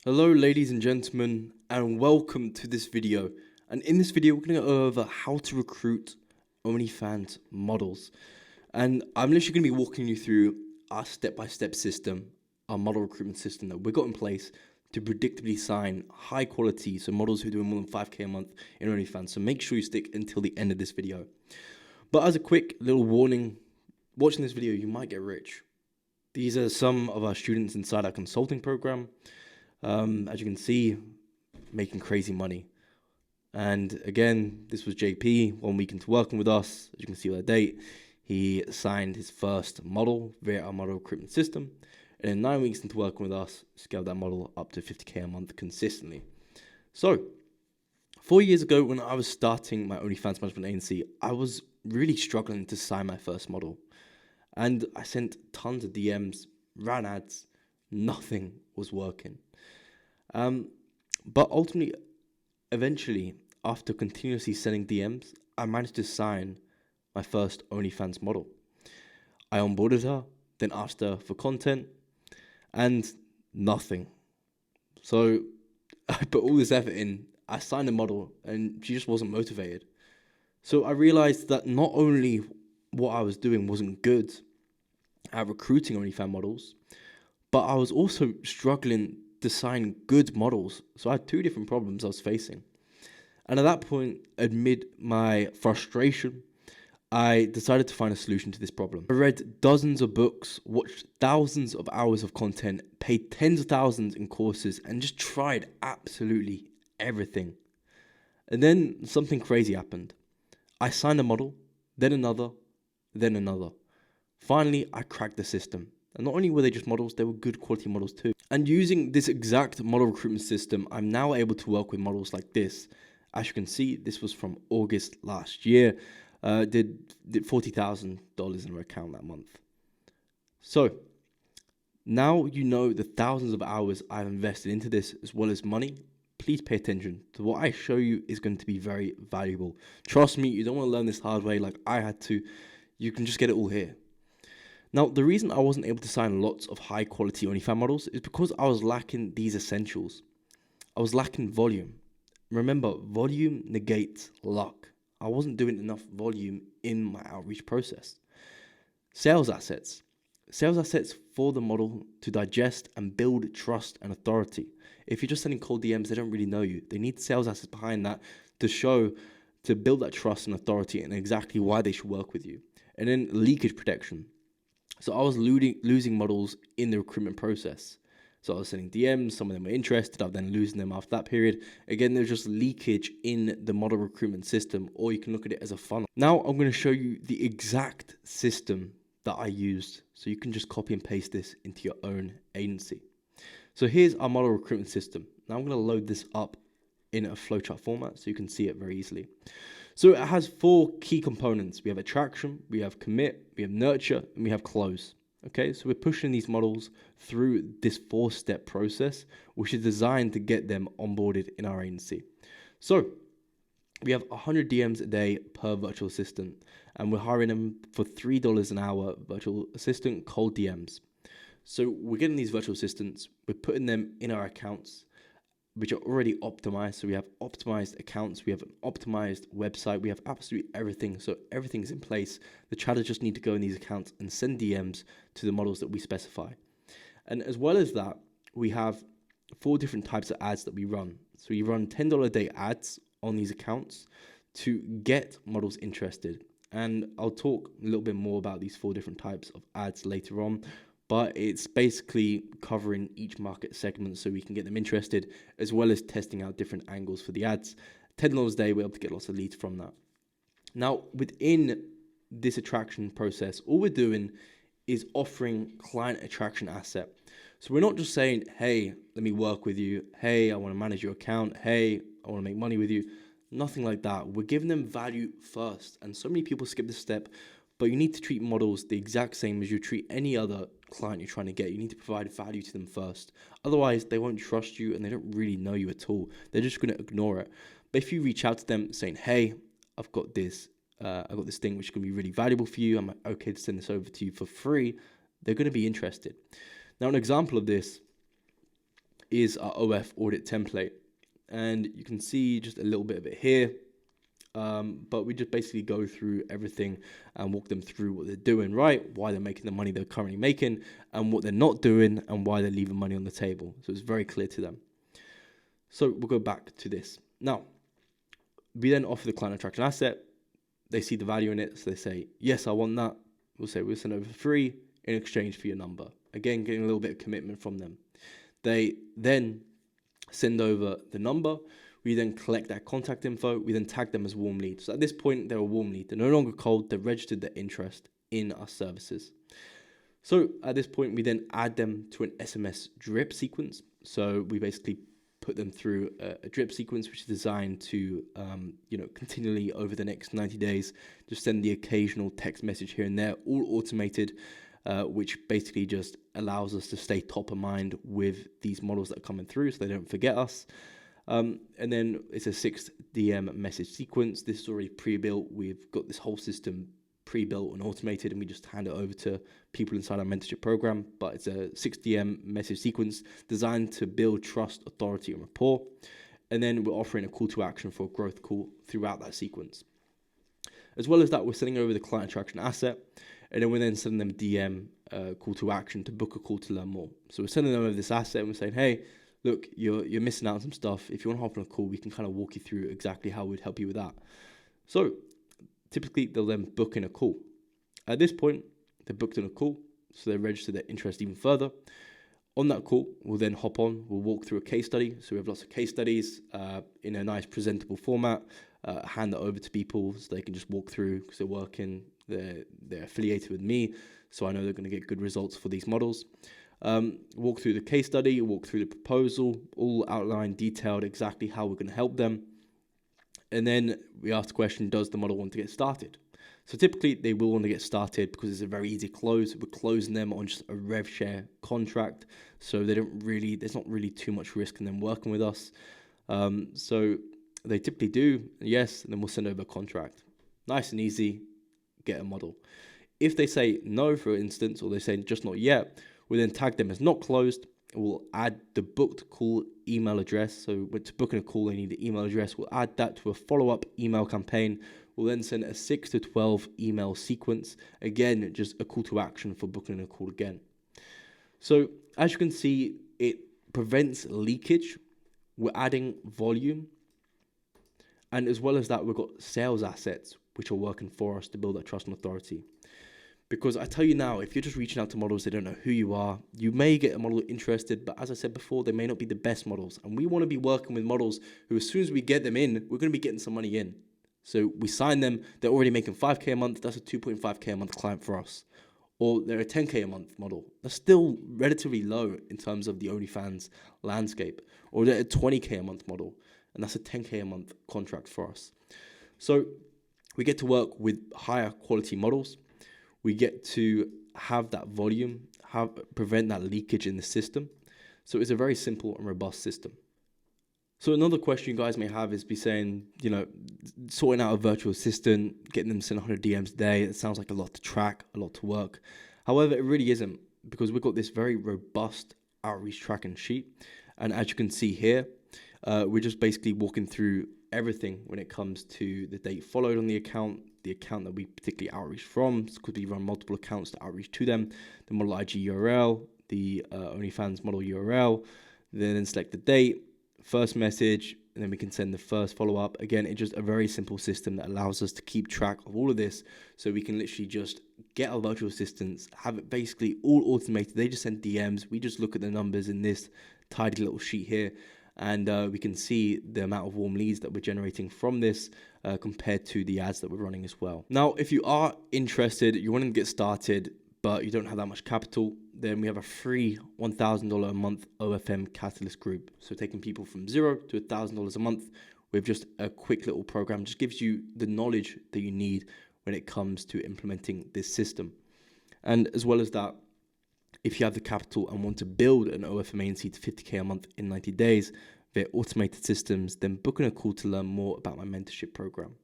Hello ladies and gentlemen, and welcome to this video. And in this video we're going to go over how to recruit OnlyFans models. And I'm literally going to be walking you through our step-by-step system, our model recruitment system that we've got in place to predictably sign high quality, so models who are doing more than 5k a month in OnlyFans. So make sure you stick until the end of this video. But as a quick little warning, watching this video you might get rich. These are some of our students inside our consulting program. As you can see, making crazy money. And again, this was JP, 1 week into working with us. As you can see by the date, he signed his first model via our model recruitment system. And in 9 weeks into working with us, scaled that model up to 50k a month consistently. So 4 years ago, when I was starting my OnlyFans management agency, I was really struggling to sign my first model. And I sent tons of DMs, ran ads, nothing was working. But ultimately, eventually, after continuously sending DMs, I managed to sign my first OnlyFans model. I onboarded her, then asked her for content, and nothing. So I put all this effort in, I signed a model, and she just wasn't motivated. So I realized that not only what I was doing wasn't good at recruiting OnlyFans models, but I was also struggling to sign good models. So I had two different problems I was facing. And at that point, amid my frustration, I decided to find a solution to this problem. I read dozens of books, watched thousands of hours of content, paid tens of thousands in courses, and just tried absolutely everything. And then something crazy happened. I signed a model, then another, then another. Finally, I cracked the system. And not only were they just models, they were good quality models too. And using this exact model recruitment system, I'm now able to work with models like this. As you can see, this was from August last year. Did $40,000 in her account that month. So now you know the thousands of hours I've invested into this as well as money. Please pay attention to what I show you is going to be very valuable. Trust me, you don't want to learn this hard way like I had to. You can just get it all here. Now, the reason I wasn't able to sign lots of high quality OnlyFans models is because I was lacking these essentials. I was lacking volume. Remember, volume negates luck. I wasn't doing enough volume in my outreach process. Sales assets. Sales assets for the model to digest and build trust and authority. If you're just sending cold DMs, they don't really know you. They need sales assets behind that to build that trust and authority and exactly why they should work with you. And then leakage protection. So I was losing models in the recruitment process. So I was sending DMs, some of them were interested, I'm then losing them after that period. Again, there's just leakage in the model recruitment system, or you can look at it as a funnel. Now I'm going to show you the exact system that I used, so you can just copy and paste this into your own agency. So here's our model recruitment system. Now I'm going to load this up in a flowchart format so you can see it very easily. So it has 4 key components. We have attraction, we have commit, we have nurture, and we have close. Okay, so we're pushing these models through this 4-step process, which is designed to get them onboarded in our agency. So we have 100 DMs a day per virtual assistant, and we're hiring them for $3 an hour virtual assistant cold DMs. So we're getting these virtual assistants, we're putting them in our accounts, which are already optimized. So we have optimized accounts, we have an optimized website, we have absolutely everything. So everything's in place. The chatters just need to go in these accounts and send DMs to the models that we specify. And as well as that, we have 4 different types of ads that we run. So we run $10 a day ads on these accounts to get models interested. And I'll talk a little bit more about these 4 different types of ads later on. But it's basically covering each market segment so we can get them interested, as well as testing out different angles for the ads. $10 a day, we're able to get lots of leads from that. Now, within this attraction process, all we're doing is offering client attraction asset. So we're not just saying, hey, let me work with you. Hey, I want to manage your account. Hey, I want to make money with you. Nothing like that. We're giving them value first. And so many people skip this step. But you need to treat models the exact same as you treat any other client you're trying to get. You need to provide value to them first. Otherwise, they won't trust you and they don't really know you at all. They're just going to ignore it. But if you reach out to them saying, hey, I've got this thing which is going to be really valuable for you. I'm okay to send this over to you for free. They're going to be interested. Now, an example of this is our OF audit template. And you can see just a little bit of it here. But we just basically go through everything and walk them through what they're doing right, why they're making the money they're currently making, and what they're not doing, and why they're leaving money on the table. So it's very clear to them. So we'll go back to this. Now, we then offer the client attraction asset. They see the value in it, so they say, yes, I want that. We'll say, we'll send over free in exchange for your number. Again, getting a little bit of commitment from them. They then send over the number. We then collect that contact info. We then tag them as warm leads. So at this point, they're a warm lead. They're no longer cold. They've registered their interest in our services. So at this point, we then add them to an SMS drip sequence. So we basically put them through a drip sequence, which is designed to, continually over the next 90 days, just send the occasional text message here and there, all automated, which basically just allows us to stay top of mind with these models that are coming through so they don't forget us. And then it's a 6 DM message sequence. This is already pre-built. We've got this whole system pre-built and automated, and we just hand it over to people inside our mentorship program. But it's a 6 DM message sequence designed to build trust, authority, and rapport. And then we're offering a call to action for a growth call throughout that sequence. As well as that, we're sending over the client attraction asset, and then we're then sending them DM call to action to book a call to learn more. So we're sending them over this asset, and we're saying, hey, look, you're missing out on some stuff. If you want to hop on a call, we can kind of walk you through exactly how we'd help you with that. So typically, they'll then book in a call. At this point, they're booked in a call, so they register their interest even further. On that call, we'll then hop on. We'll walk through a case study. So we have lots of case studies in a nice presentable format. Hand that over to people so they can just walk through because they're working. They're affiliated with me, so I know they're going to get good results for these models. Walk through the case study, walk through the proposal, all outlined, detailed, exactly how we're going to help them. And then we ask the question, does the model want to get started? So typically they will want to get started because it's a very easy close. We're closing them on just a rev share contract. So there's not really too much risk in them working with us. So they typically do, yes, and then we'll send over a contract. Nice and easy, get a model. If they say no, for instance, or they say just not yet, we'll then tag them as not closed. We'll add the booked call email address. So to book in a call, they need the email address. We'll add that to a follow-up email campaign. We'll then send a 6 to 12 email sequence. Again, just a call to action for booking a call again. So as you can see, it prevents leakage. We're adding volume. And as well as that, we've got sales assets, which are working for us to build that trust and authority. Because I tell you now, if you're just reaching out to models, they don't know who you are. You may get a model interested, but as I said before, they may not be the best models. And we want to be working with models who, as soon as we get them in, we're going to be getting some money in. So we sign them, they're already making 5K a month. That's a 2.5K a month client for us. Or they're a 10K a month model. That's still relatively low in terms of the OnlyFans landscape. Or they're a 20K a month model, and that's a 10K a month contract for us. So we get to work with higher quality models. We get to have that volume, prevent that leakage in the system. So it's a very simple and robust system. So another question you guys may have is be saying, sorting out a virtual assistant, getting them to send 100 DMs a day. It sounds like a lot to track, a lot to work. However, it really isn't, because we've got this very robust outreach tracking sheet. And as you can see here, we're just basically walking through everything when it comes to the date followed on the account that we particularly outreach from. This could be run multiple accounts to outreach to them, the model IG URL, the OnlyFans model URL, then select the date, first message, and then we can send the first follow-up. Again, it's just a very simple system that allows us to keep track of all of this, so we can literally just get our virtual assistants, have it basically all automated. They just send DMs. We just look at the numbers in this tidy little sheet here, and we can see the amount of warm leads that we're generating from this compared to the ads that we're running as well. Now, if you are interested, you want to get started, but you don't have that much capital, then we have a free $1,000 a month OFM Catalyst group. So taking people from $0 to $1,000 a month with just a quick little program just gives you the knowledge that you need when it comes to implementing this system. And as well as that, if you have the capital and want to build an OFM agency to 50K a month in 90 days via automated systems, then book in a call to learn more about my mentorship program.